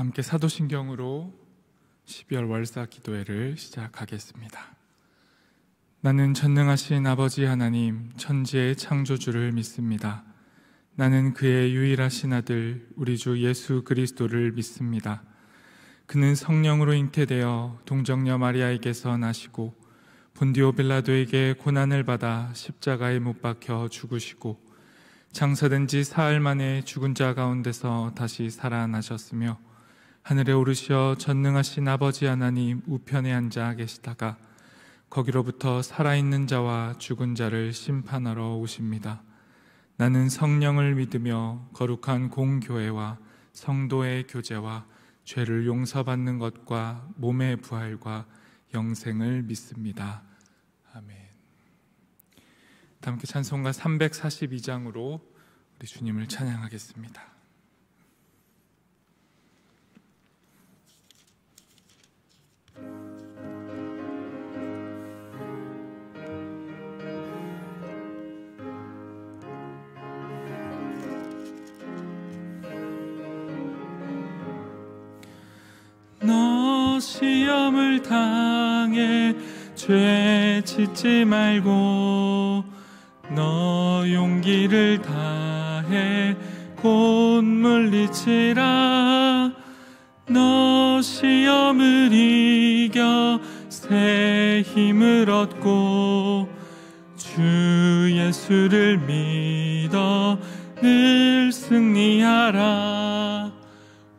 함께 사도신경으로 12월 월사 기도회를 시작하겠습니다. 나는 전능하신 아버지 하나님, 천지의 창조주를 믿습니다. 나는 그의 유일하신 아들, 우리 주 예수 그리스도를 믿습니다. 그는 성령으로 잉태되어 동정녀 마리아에게서 나시고 본디오 빌라도에게 고난을 받아 십자가에 못 박혀 죽으시고 장사된 지 사흘 만에 죽은 자 가운데서 다시 살아나셨으며 하늘에 오르시어 전능하신 아버지 하나님 우편에 앉아 계시다가 거기로부터 살아있는 자와 죽은 자를 심판하러 오십니다. 나는 성령을 믿으며 거룩한 공교회와 성도의 교제와 죄를 용서받는 것과 몸의 부활과 영생을 믿습니다. 아멘. 함께 찬송가 342장으로 우리 주님을 찬양하겠습니다. 너 시험을 당해 죄 짓지 말고 너 용기를 다해 곧 물리치라. 너 시험을 이겨 새 힘을 얻고 주 예수를 믿어 늘 승리하라.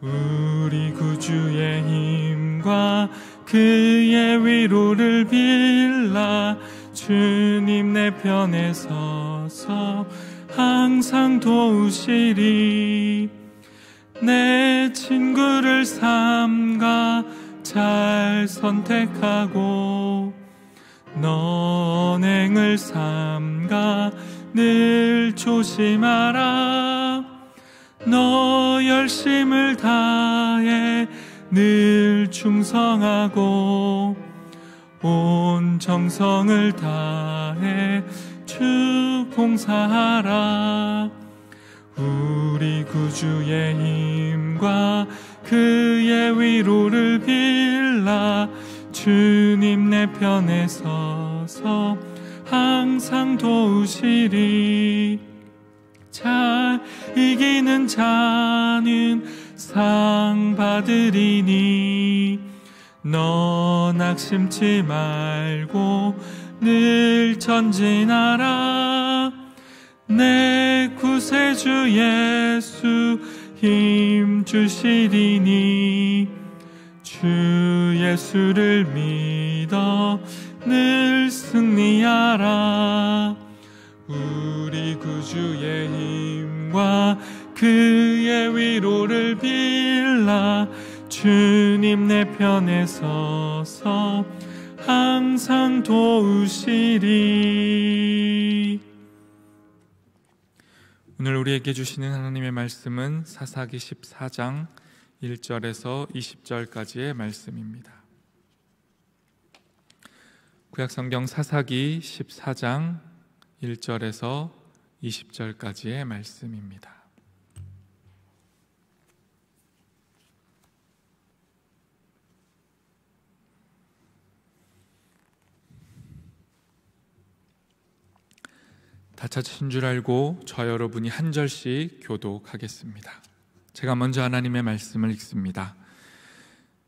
우리 구주의 힘과 그의 위로를 빌라. 주님 내 편에 서서 항상 도우시리. 내 친구를 삼가 잘 선택하고 너 언행을 삼가 늘 조심하라. 너 열심을 다해 늘 충성하고 온 정성을 다해 주 봉사하라. 우리 구주의 힘과 그의 위로를 빌라. 주님 내 편에 서서 항상 도우시리. 잘 이기는 자는 상 받으리니 너 낙심치 말고 늘 전진하라. 내 구세주 예수 힘 주시리니 주 예수를 믿어 늘 승리하라. 우리 구주의 힘과 그의 위로를 빌라. 주님 내 편에 서서 항상 도우시리. 오늘 우리에게 주시는 하나님의 말씀은 사사기 14장 1절에서 20절까지의 말씀입니다. 구약성경 사사기 14장 1절에서 20절까지의 말씀입니다. 다 찾으신 줄 알고 저 여러분이 한 절씩 교독하겠습니다. 제가 먼저 하나님의 말씀을 읽습니다.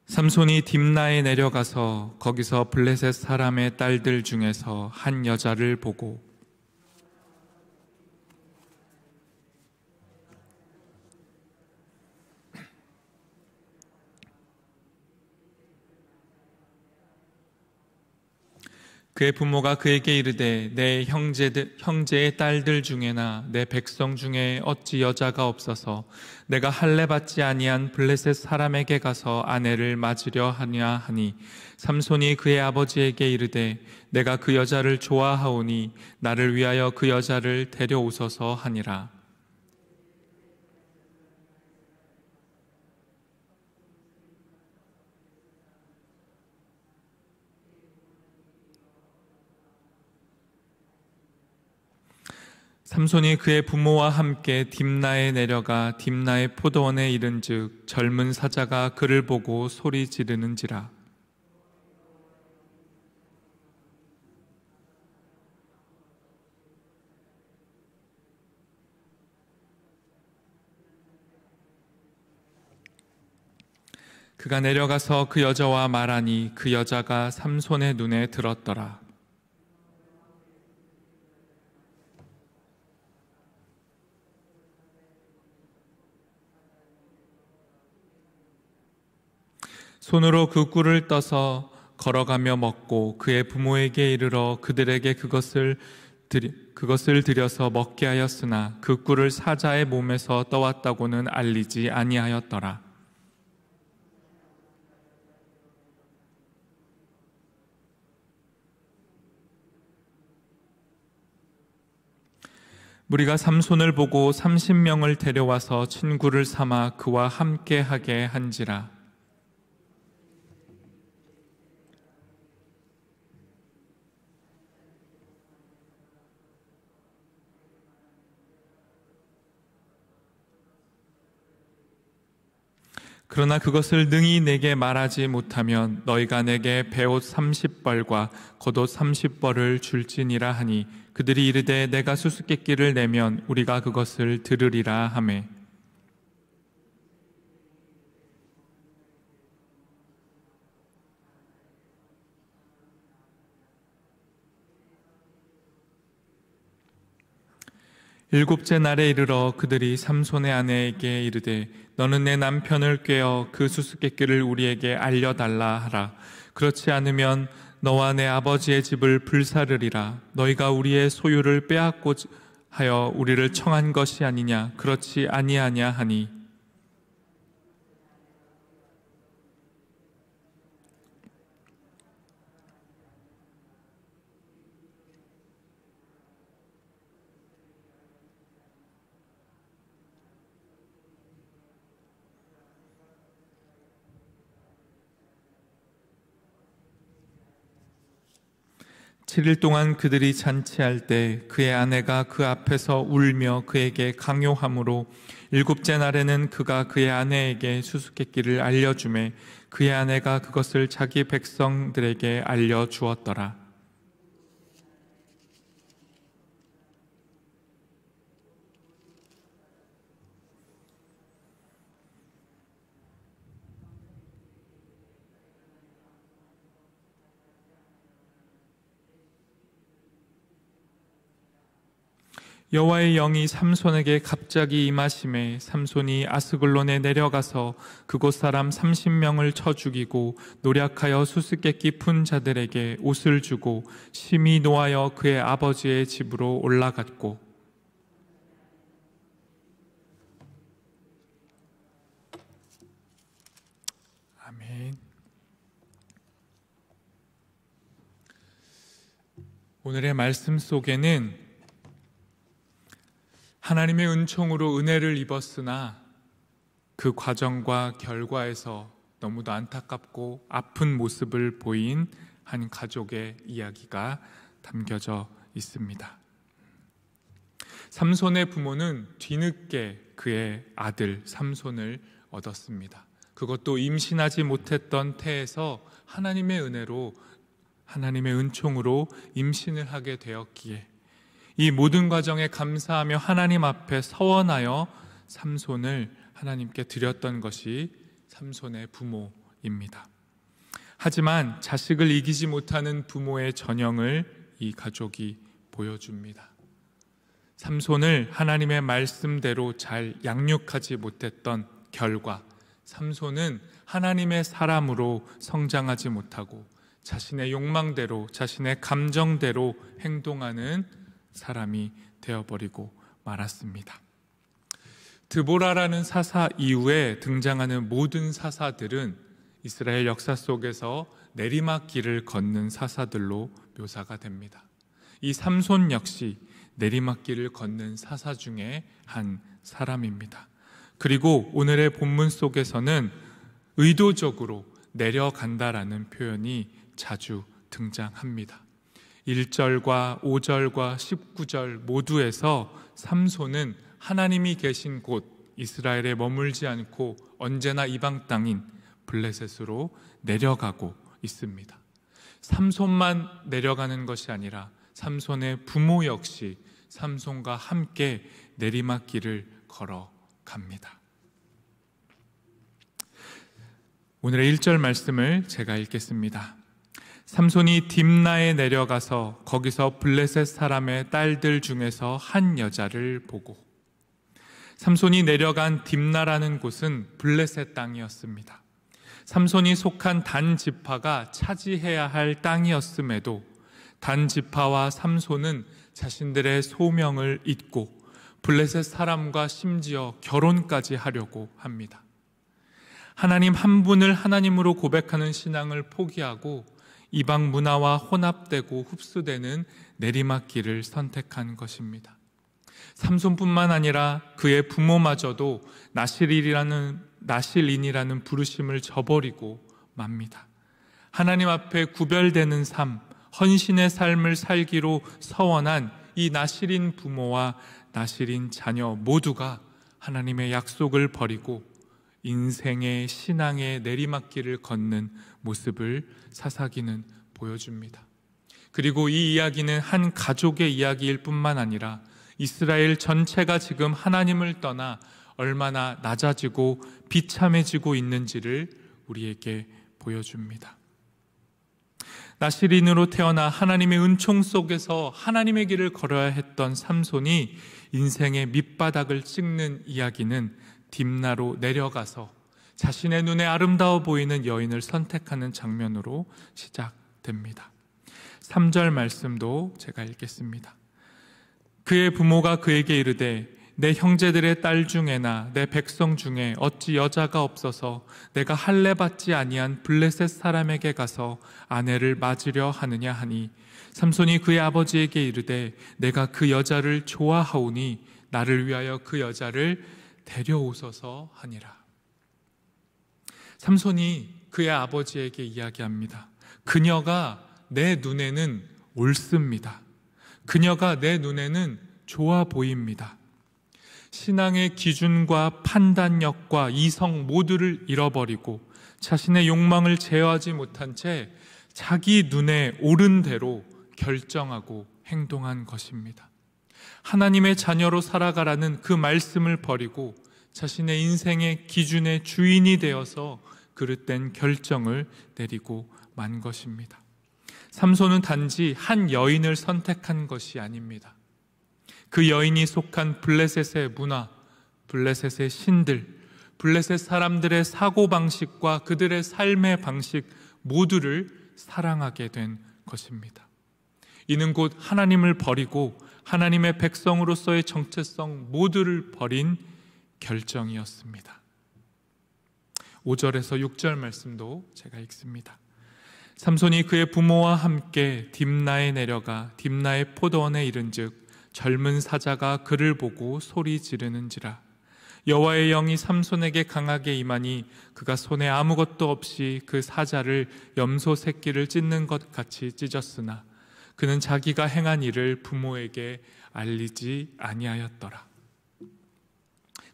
삼손이 딥나에 내려가서 거기서 블레셋 사람의 딸들 중에서 한 여자를 보고 그의 부모가 그에게 이르되 내 형제의 딸들 중에나 내 백성 중에 어찌 여자가 없어서 내가 할례 받지 아니한 블레셋 사람에게 가서 아내를 맞으려 하냐 하니 삼손이 그의 아버지에게 이르되 내가 그 여자를 좋아하오니 나를 위하여 그 여자를 데려오소서 하니라. 삼손이 그의 부모와 함께 딥나에 내려가 딥나의 포도원에 이른즉 젊은 사자가 그를 보고 소리 지르는지라. 그가 내려가서 그 여자와 말하니 그 여자가 삼손의 눈에 들었더라. 손으로 그 꿀을 떠서 걸어가며 먹고 그의 부모에게 이르러 그들에게 그것을 드려서 먹게 하였으나 그 꿀을 사자의 몸에서 떠왔다고는 알리지 아니하였더라. 무리가 삼손을 보고 30명을 데려와서 친구를 삼아 그와 함께 하게 한지라. 그러나 그것을 능히 내게 말하지 못하면 너희가 내게 베옷 30벌과 겉옷 30벌을 줄지니라 하니 그들이 이르되 내가 수수께끼를 내면 우리가 그것을 들으리라 하매 일곱째 날에 이르러 그들이 삼손의 아내에게 이르되 너는 내 남편을 꾀어 그 수수께끼를 우리에게 알려달라 하라. 그렇지 않으면 너와 내 아버지의 집을 불사르리라. 너희가 우리의 소유를 빼앗고 하여 우리를 청한 것이 아니냐. 그렇지 아니하냐 하니 칠 일 동안 그들이 잔치할 때 그의 아내가 그 앞에서 울며 그에게 강요함으로 일곱째 날에는 그가 그의 아내에게 수수께끼를 알려주매 그의 아내가 그것을 자기 백성들에게 알려주었더라. 여호와의 영이 삼손에게 갑자기 임하심에 삼손이 아스글론에 내려가서 그곳 사람 30명을 쳐 죽이고 노략하여 수수께끼 푼 자들에게 옷을 주고 심히 노하여 그의 아버지의 집으로 올라갔고 아멘. 오늘의 말씀 속에는 하나님의 은총으로 은혜를 입었으나 그 과정과 결과에서 너무도 안타깝고 아픈 모습을 보인 한 가족의 이야기가 담겨져 있습니다. 삼손의 부모는 뒤늦게 그의 아들 삼손을 얻었습니다. 그것도 임신하지 못했던 태에서 하나님의 은혜로 하나님의 은총으로 임신을 하게 되었기에 이 모든 과정에 감사하며 하나님 앞에 서원하여 삼손을 하나님께 드렸던 것이 삼손의 부모입니다. 하지만 자식을 이기지 못하는 부모의 전형을 이 가족이 보여줍니다. 삼손을 하나님의 말씀대로 잘 양육하지 못했던 결과 삼손은 하나님의 사람으로 성장하지 못하고 자신의 욕망대로 자신의 감정대로 행동하는 사람이 되어버리고 말았습니다. 드보라라는 사사 이후에 등장하는 모든 사사들은 이스라엘 역사 속에서 내리막길을 걷는 사사들로 묘사가 됩니다. 이 삼손 역시 내리막길을 걷는 사사 중에 한 사람입니다. 그리고 오늘의 본문 속에서는 의도적으로 내려간다라는 표현이 자주 등장합니다. 1절과 5절과 19절 모두에서 삼손은 하나님이 계신 곳 이스라엘에 머물지 않고 언제나 이방 땅인 블레셋으로 내려가고 있습니다. 삼손만 내려가는 것이 아니라 삼손의 부모 역시 삼손과 함께 내리막길을 걸어갑니다. 오늘의 1절 말씀을 제가 읽겠습니다. 삼손이 딥나에 내려가서 거기서 블레셋 사람의 딸들 중에서 한 여자를 보고, 삼손이 내려간 딥나라는 곳은 블레셋 땅이었습니다. 삼손이 속한 단 지파가 차지해야 할 땅이었음에도 단 지파와 삼손은 자신들의 소명을 잊고 블레셋 사람과 심지어 결혼까지 하려고 합니다. 하나님 한 분을 하나님으로 고백하는 신앙을 포기하고 이방 문화와 혼합되고 흡수되는 내리막길을 선택한 것입니다. 삼손뿐만 아니라 그의 부모마저도 나실인이라는 부르심을 저버리고 맙니다. 하나님 앞에 구별되는 삶, 헌신의 삶을 살기로 서원한 이 나실인 부모와 나실인 자녀 모두가 하나님의 약속을 버리고 인생의 신앙의 내리막길을 걷는 모습을 사사기는 보여줍니다. 그리고 이 이야기는 한 가족의 이야기일 뿐만 아니라 이스라엘 전체가 지금 하나님을 떠나 얼마나 낮아지고 비참해지고 있는지를 우리에게 보여줍니다. 나실인으로 태어나 하나님의 은총 속에서 하나님의 길을 걸어야 했던 삼손이 인생의 밑바닥을 찍는 이야기는 딥나로 내려가서 자신의 눈에 아름다워 보이는 여인을 선택하는 장면으로 시작됩니다. 3절 말씀도 제가 읽겠습니다. 그의 부모가 그에게 이르되 내 형제들의 딸 중에나 내 백성 중에 어찌 여자가 없어서 내가 할례 받지 아니한 블레셋 사람에게 가서 아내를 맞으려 하느냐 하니, 삼손이 그의 아버지에게 이르되 내가 그 여자를 좋아하오니 나를 위하여 그 여자를 데려오소서 하니라. 삼손이 그의 아버지에게 이야기합니다. 그녀가 내 눈에는 옳습니다. 그녀가 내 눈에는 좋아 보입니다. 신앙의 기준과 판단력과 이성 모두를 잃어버리고 자신의 욕망을 제어하지 못한 채 자기 눈에 옳은 대로 결정하고 행동한 것입니다. 하나님의 자녀로 살아가라는 그 말씀을 버리고 자신의 인생의 기준의 주인이 되어서 그릇된 결정을 내리고 만 것입니다. 삼손은 단지 한 여인을 선택한 것이 아닙니다. 그 여인이 속한 블레셋의 문화, 블레셋의 신들, 블레셋 사람들의 사고방식과 그들의 삶의 방식 모두를 사랑하게 된 것입니다. 이는 곧 하나님을 버리고 하나님의 백성으로서의 정체성 모두를 버린 결정이었습니다. 5절에서 6절 말씀도 제가 읽습니다. 삼손이 그의 부모와 함께 딥나에 내려가 딥나의 포도원에 이른즉 젊은 사자가 그를 보고 소리 지르는지라. 여호와의 영이 삼손에게 강하게 임하니 그가 손에 아무것도 없이 그 사자를 염소 새끼를 찢는 것 같이 찢었으나 그는 자기가 행한 일을 부모에게 알리지 아니하였더라.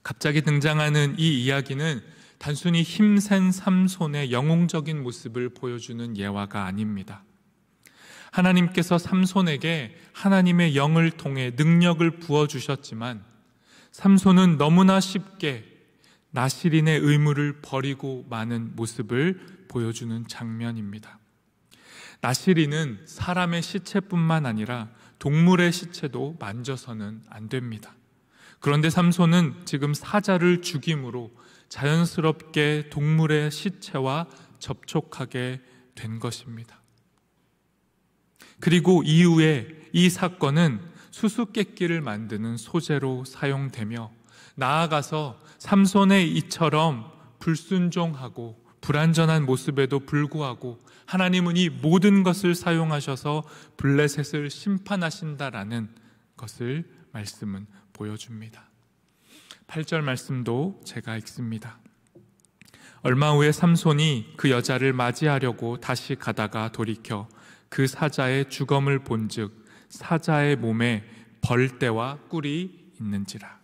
갑자기 등장하는 이 이야기는 단순히 힘센 삼손의 영웅적인 모습을 보여주는 예화가 아닙니다. 하나님께서 삼손에게 하나님의 영을 통해 능력을 부어주셨지만 삼손은 너무나 쉽게 나실인의 의무를 버리고 마는 모습을 보여주는 장면입니다. 나실인은 사람의 시체뿐만 아니라 동물의 시체도 만져서는 안 됩니다. 그런데 삼손은 지금 사자를 죽임으로 자연스럽게 동물의 시체와 접촉하게 된 것입니다. 그리고 이후에 이 사건은 수수께끼를 만드는 소재로 사용되며 나아가서 삼손의 이처럼 불순종하고 불완전한 모습에도 불구하고 하나님은 이 모든 것을 사용하셔서 블레셋을 심판하신다라는 것을 말씀은 보여줍니다. 8절 말씀도 제가 읽습니다. 얼마 후에 삼손이 그 여자를 맞이하려고 다시 가다가 돌이켜 그 사자의 주검을 본즉 사자의 몸에 벌떼와 꿀이 있는지라.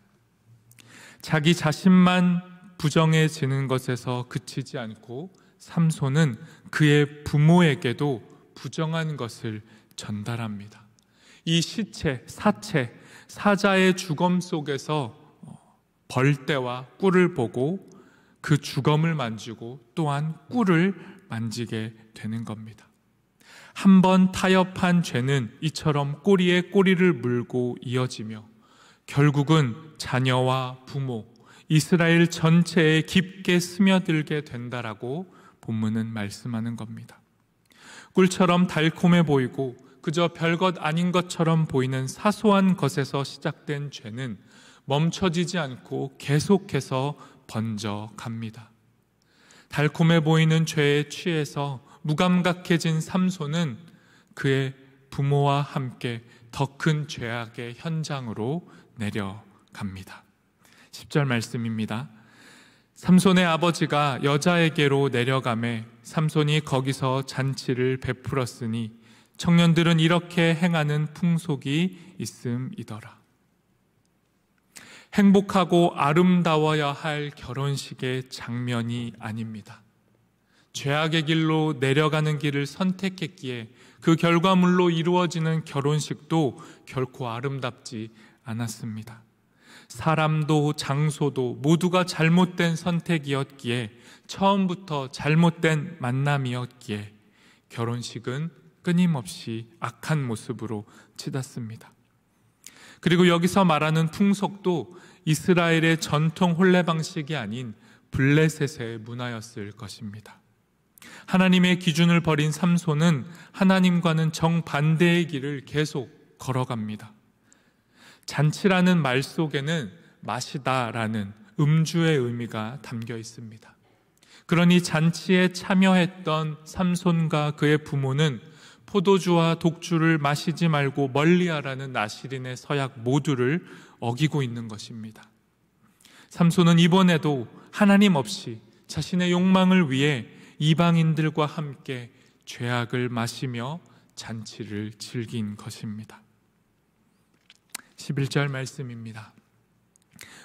자기 자신만 부정해지는 것에서 그치지 않고 삼손은 그의 부모에게도 부정한 것을 전달합니다. 이 사체, 사자의 주검 속에서 벌떼와 꿀을 보고 그 주검을 만지고 또한 꿀을 만지게 되는 겁니다. 한번 타협한 죄는 이처럼 꼬리에 꼬리를 물고 이어지며 결국은 자녀와 부모, 이스라엘 전체에 깊게 스며들게 된다라고 본문은 말씀하는 겁니다. 꿀처럼 달콤해 보이고 그저 별것 아닌 것처럼 보이는 사소한 것에서 시작된 죄는 멈춰지지 않고 계속해서 번져갑니다. 달콤해 보이는 죄에 취해서 무감각해진 삼손은 그의 부모와 함께 더 큰 죄악의 현장으로 내려갑니다. 10절 말씀입니다. 삼손의 아버지가 여자에게로 내려가매 삼손이 거기서 잔치를 베풀었으니 청년들은 이렇게 행하는 풍속이 있음이더라. 행복하고 아름다워야 할 결혼식의 장면이 아닙니다. 죄악의 길로 내려가는 길을 선택했기에 그 결과물로 이루어지는 결혼식도 결코 아름답지 않았습니다. 사람도 장소도 모두가 잘못된 선택이었기에, 처음부터 잘못된 만남이었기에 결혼식은 끊임없이 악한 모습으로 치닫습니다. 그리고 여기서 말하는 풍속도 이스라엘의 전통 혼례 방식이 아닌 블레셋의 문화였을 것입니다. 하나님의 기준을 버린 삼손은 하나님과는 정반대의 길을 계속 걸어갑니다. 잔치라는 말 속에는 마시다라는 음주의 의미가 담겨 있습니다. 그러니 잔치에 참여했던 삼손과 그의 부모는 포도주와 독주를 마시지 말고 멀리하라는 나시린의 서약 모두를 어기고 있는 것입니다. 삼손은 이번에도 하나님 없이 자신의 욕망을 위해 이방인들과 함께 죄악을 마시며 잔치를 즐긴 것입니다. 11절 말씀입니다.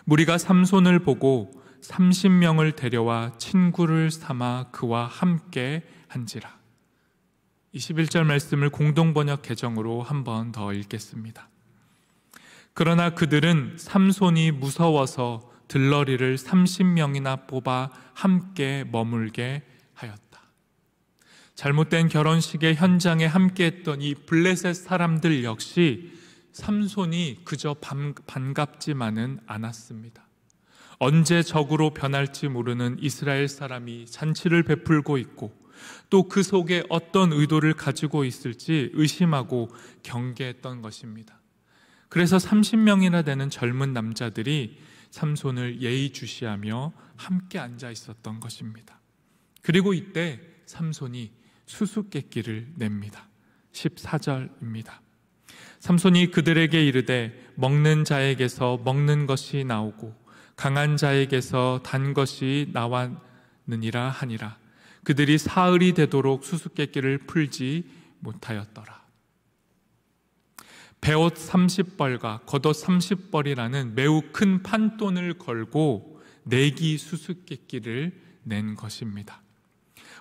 무리가 삼손을 보고 30명을 데려와 친구를 삼아 그와 함께 한지라. 21절 말씀을 공동번역 개정으로 한 번 더 읽겠습니다. 그러나 그들은 삼손이 무서워서 들러리를 30명이나 뽑아 함께 머물게 하였다. 잘못된 결혼식의 현장에 함께했던 이 블레셋 사람들 역시 삼손이 그저 반갑지만은 않았습니다. 언제 적으로 변할지 모르는 이스라엘 사람이 잔치를 베풀고 있고 또 그 속에 어떤 의도를 가지고 있을지 의심하고 경계했던 것입니다. 그래서 30명이나 되는 젊은 남자들이 삼손을 예의주시하며 함께 앉아 있었던 것입니다. 그리고 이때 삼손이 수수께끼를 냅니다. 14절입니다. 삼손이 그들에게 이르되 먹는 자에게서 먹는 것이 나오고 강한 자에게서 단 것이 나왔느니라 하니라. 그들이 사흘이 되도록 수수께끼를 풀지 못하였더라. 배옷 30벌과 겉옷 30벌이라는 매우 큰 판돈을 걸고 내기 수수께끼를 낸 것입니다.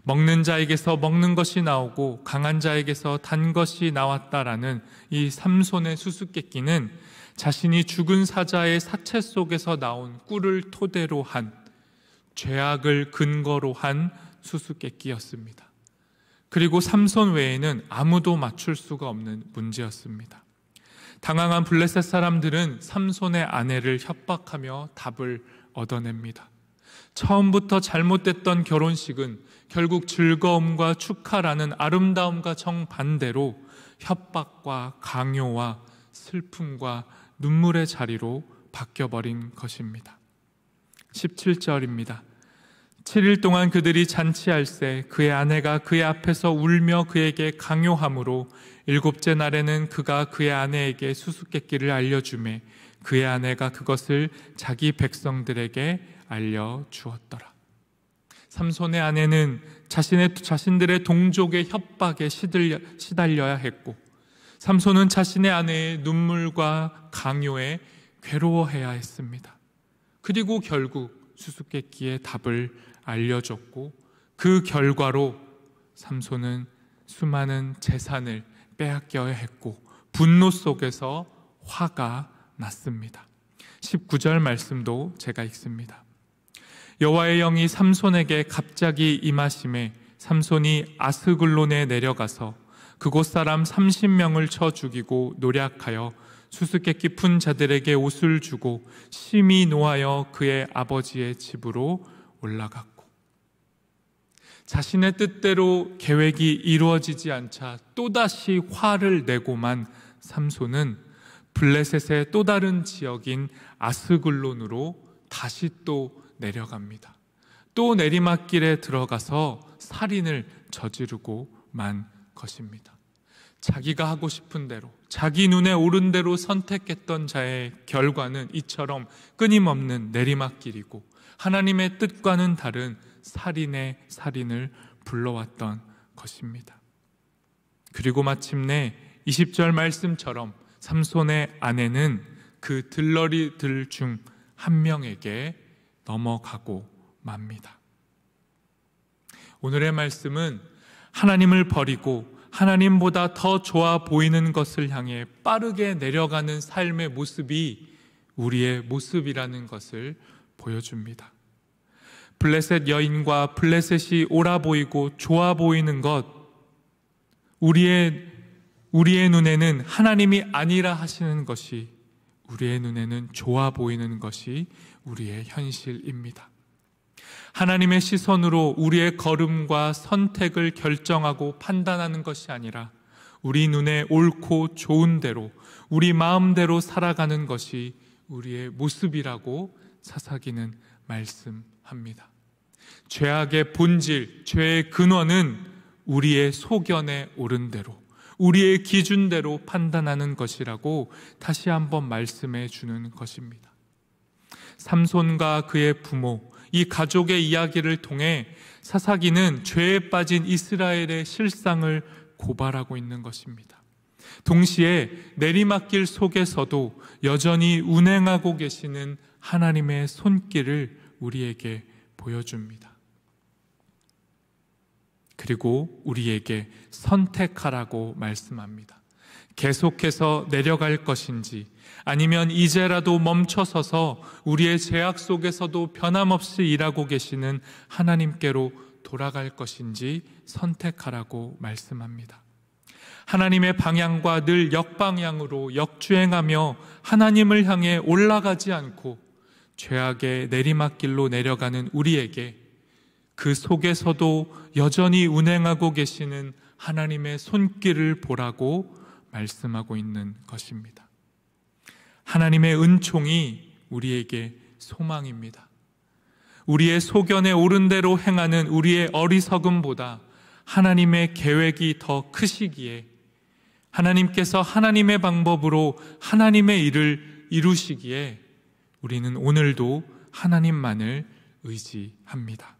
먹는 자에게서 먹는 것이 나오고 강한 자에게서 단 것이 나왔다라는 이 삼손의 수수께끼는 자신이 죽은 사자의 사체 속에서 나온 꿀을 토대로 한, 죄악을 근거로 한 수수께끼였습니다. 그리고 삼손 외에는 아무도 맞출 수가 없는 문제였습니다. 당황한 블레셋 사람들은 삼손의 아내를 협박하며 답을 얻어냅니다. 처음부터 잘못됐던 결혼식은 결국 즐거움과 축하라는 아름다움과 정반대로 협박과 강요와 슬픔과 눈물의 자리로 바뀌어버린 것입니다. 17절입니다. 7일 동안 그들이 잔치할새 그의 아내가 그의 앞에서 울며 그에게 강요함으로 7째 날에는 그가 그의 아내에게 수수께끼를 알려주매 그의 아내가 그것을 자기 백성들에게 알려주었더라. 삼손의 아내는 자신들의 동족의 협박에 시달려야 했고, 삼손은 자신의 아내의 눈물과 강요에 괴로워해야 했습니다. 그리고 결국 수수께끼의 답을 알려줬고, 그 결과로 삼손은 수많은 재산을 빼앗겨야 했고 분노 속에서 화가 났습니다. 19절 말씀도 제가 읽습니다. 여호와의 영이 삼손에게 갑자기 임하심에 삼손이 아스글론에 내려가서 그곳 사람 30명을 쳐 죽이고 노략하여 수수께끼 푼 자들에게 옷을 주고 심히 노하여 그의 아버지의 집으로 올라갔고, 자신의 뜻대로 계획이 이루어지지 않자 또다시 화를 내고만 삼손은 블레셋의 또 다른 지역인 아스글론으로 다시 또 내려갑니다. 또 내리막길에 들어가서 살인을 저지르고 만 것입니다. 자기가 하고 싶은 대로, 자기 눈에 오른 대로 선택했던 자의 결과는 이처럼 끊임없는 내리막길이고 하나님의 뜻과는 다른 살인의 살인을 불러왔던 것입니다. 그리고 마침내 20절 말씀처럼 삼손의 아내는 그 들러리들 중 한 명에게 넘어가고 맙니다. 오늘의 말씀은 하나님을 버리고 하나님보다 더 좋아 보이는 것을 향해 빠르게 내려가는 삶의 모습이 우리의 모습이라는 것을 보여줍니다. 블레셋 여인과 블레셋이 옳아 보이고 좋아 보이는 것, 우리의 눈에는 하나님이 아니라 하시는 것이, 우리의 눈에는 좋아 보이는 것이 우리의 현실입니다. 하나님의 시선으로 우리의 걸음과 선택을 결정하고 판단하는 것이 아니라 우리 눈에 옳고 좋은 대로 우리 마음대로 살아가는 것이 우리의 모습이라고 사사기는 말씀합니다. 죄악의 본질, 죄의 근원은 우리의 소견에 옳은 대로, 우리의 기준대로 판단하는 것이라고 다시 한번 말씀해 주는 것입니다. 삼손과 그의 부모, 이 가족의 이야기를 통해 사사기는 죄에 빠진 이스라엘의 실상을 고발하고 있는 것입니다. 동시에 내리막길 속에서도 여전히 운행하고 계시는 하나님의 손길을 우리에게 보여줍니다. 그리고 우리에게 선택하라고 말씀합니다. 계속해서 내려갈 것인지 아니면 이제라도 멈춰서서 우리의 죄악 속에서도 변함없이 일하고 계시는 하나님께로 돌아갈 것인지 선택하라고 말씀합니다. 하나님의 방향과 늘 역방향으로 역주행하며 하나님을 향해 올라가지 않고 죄악의 내리막길로 내려가는 우리에게 그 속에서도 여전히 운행하고 계시는 하나님의 손길을 보라고 말씀하고 있는 것입니다. 하나님의 은총이 우리에게 소망입니다. 우리의 소견에 옳은 대로 행하는 우리의 어리석음보다 하나님의 계획이 더 크시기에 하나님께서 하나님의 방법으로 하나님의 일을 이루시기에 우리는 오늘도 하나님만을 의지합니다.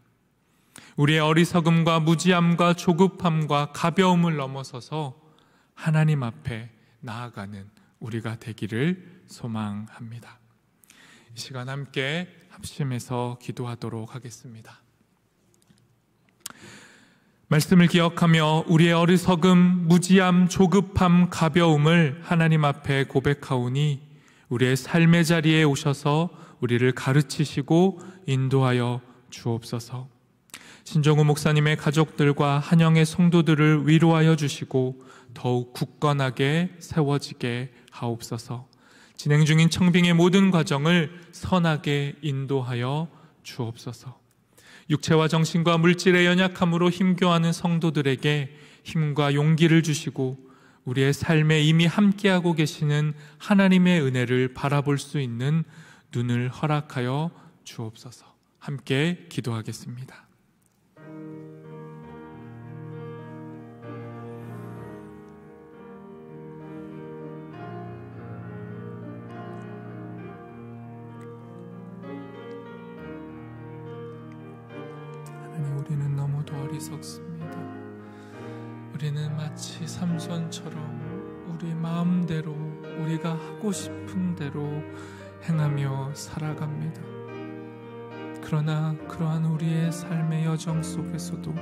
우리의 어리석음과 무지함과 조급함과 가벼움을 넘어서서 하나님 앞에 나아가는 우리가 되기를 소망합니다. 이 시간 함께 합심해서 기도하도록 하겠습니다. 말씀을 기억하며 우리의 어리석음, 무지함, 조급함, 가벼움을 하나님 앞에 고백하오니 우리의 삶의 자리에 오셔서 우리를 가르치시고 인도하여 주옵소서. 신정우 목사님의 가족들과 한영의 성도들을 위로하여 주시고 더욱 굳건하게 세워지게 하옵소서. 진행 중인 청빙의 모든 과정을 선하게 인도하여 주옵소서. 육체와 정신과 물질의 연약함으로 힘겨워하는 성도들에게 힘과 용기를 주시고 우리의 삶에 이미 함께하고 계시는 하나님의 은혜를 바라볼 수 있는 눈을 허락하여 주옵소서. 함께 기도하겠습니다. 어리석습니다. 우리는 마치 삼손처럼 우리 마음대로 우리가 하고 싶은 대로 행하며 살아갑니다. 그러나 그러한 우리의 삶의 여정 속에서도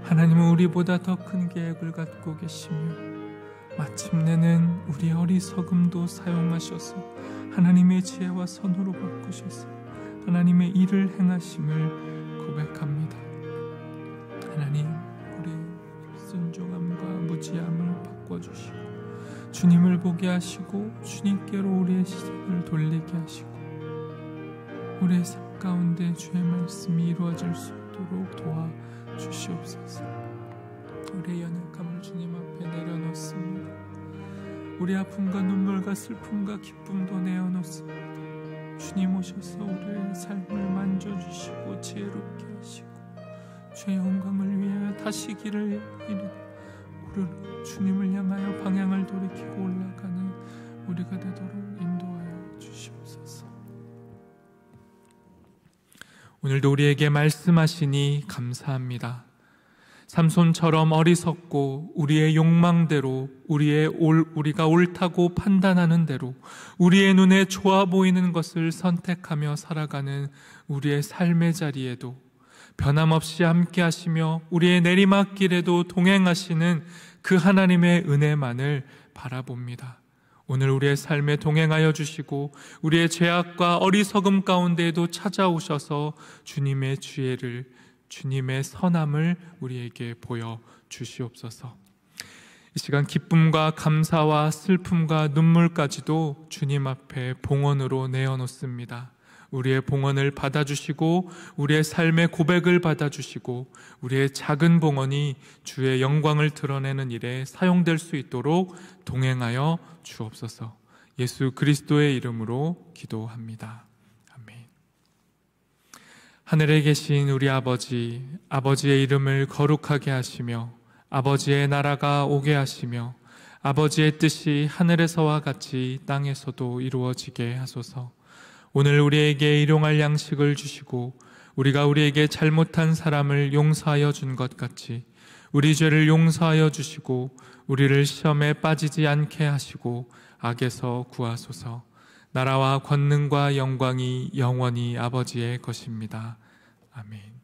하나님은 우리보다 더 큰 계획을 갖고 계시며 마침내는 우리의 어리석음도 사용하셔서 하나님의 지혜와 선으로 바꾸셔서 하나님의 일을 행하심을 고백합니다. 하나님, 우리 순종함과 무지함을 바꿔주시고 주님을 보게 하시고 주님께로 우리의 시선을 돌리게 하시고 우리의 삶 가운데 주의 말씀이 이루어질 수 있도록 도와주시옵소서. 우리의 연약함을 주님 앞에 내려놓습니다. 우리 아픔과 눈물과 슬픔과 기쁨도 내어놓습니다. 주님 오셔서 우리의 삶을 만져주시고 지혜롭게 하시고 주의 영광을 위하여 다시 길을 오르는 주님을 향하여 방향을 돌이키고 올라가는 우리가 되도록 인도하여 주시옵소서. 오늘도 우리에게 말씀하시니 감사합니다. 삼손처럼 어리석고 우리의 욕망대로 우리가 옳다고 판단하는 대로 우리의 눈에 좋아 보이는 것을 선택하며 살아가는 우리의 삶의 자리에도 변함없이 함께 하시며 우리의 내리막길에도 동행하시는 그 하나님의 은혜만을 바라봅니다. 오늘 우리의 삶에 동행하여 주시고 우리의 죄악과 어리석음 가운데에도 찾아오셔서 주님의 지혜를, 주님의 선함을 우리에게 보여주시옵소서. 이 시간 기쁨과 감사와 슬픔과 눈물까지도 주님 앞에 봉헌으로 내어놓습니다. 우리의 봉헌을 받아주시고 우리의 삶의 고백을 받아주시고 우리의 작은 봉헌이 주의 영광을 드러내는 일에 사용될 수 있도록 동행하여 주옵소서. 예수 그리스도의 이름으로 기도합니다. 아멘. 하늘에 계신 우리 아버지, 아버지의 이름을 거룩하게 하시며 아버지의 나라가 오게 하시며 아버지의 뜻이 하늘에서와 같이 땅에서도 이루어지게 하소서. 오늘 우리에게 일용할 양식을 주시고 우리가 우리에게 잘못한 사람을 용서하여 준 것 같이 우리 죄를 용서하여 주시고 우리를 시험에 빠지지 않게 하시고 악에서 구하소서. 나라와 권능과 영광이 영원히 아버지의 것입니다. 아멘.